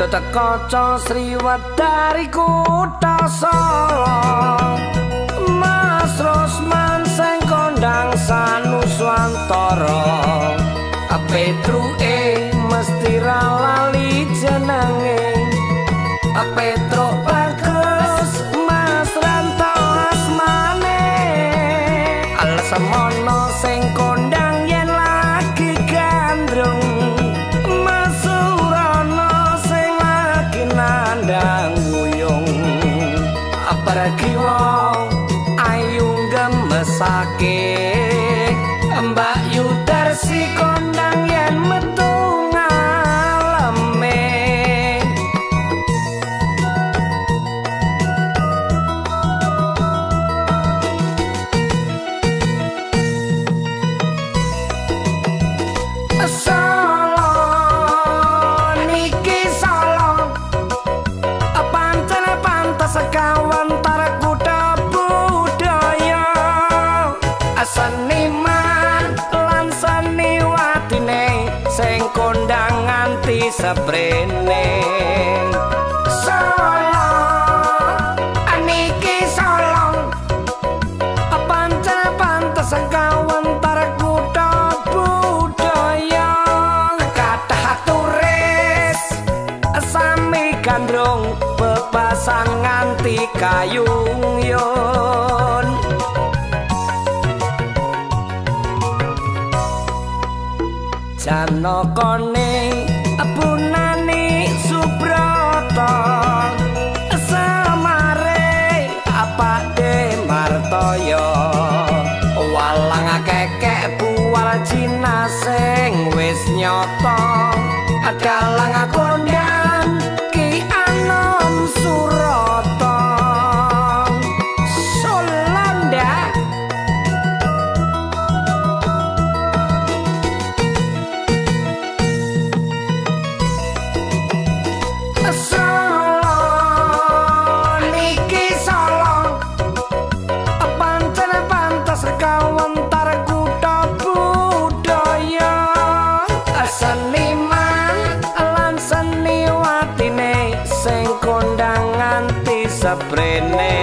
Gatotha Kaca Sriwedari Kutha Solo Mas Rosman sing kondang Sanuswantara Petruke mesti ra lali jenenge Petruk bagus Mas Ranto asmane Alasemono sing kondang yen lagi gandrung Mas Surana sing lagi nandang guyung Pergi wong ayu gemesake Mbak Yudarsi kondang yen metu ngaleme Solo niki Solo pancen pantes kawentar kutha budaya seniman lan seniwatine sing kondang nganti seprene Solo niki Solo pancen pantes kawentar kutha budaya kathah turis sami gandrung bebasan nganti kayungyon Janakane punani Subrata Semare apake Martaya walang kekek buwal Cina sing wis nyata dalang kondang Ki Anom Surata Solanda kawentar kutha budaya seniman lan seniwatine sing kondang nganti seprene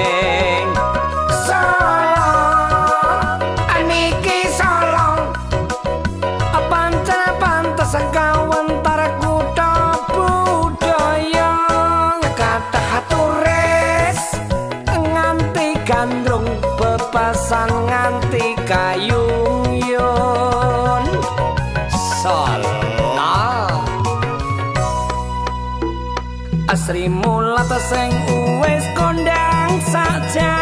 Solo niki Solo pancen pantes kawentar kutha budaya kathah turis nganti gandrung bebasan nganti kayungyon Solo Sri Mulat sing wis kondang saja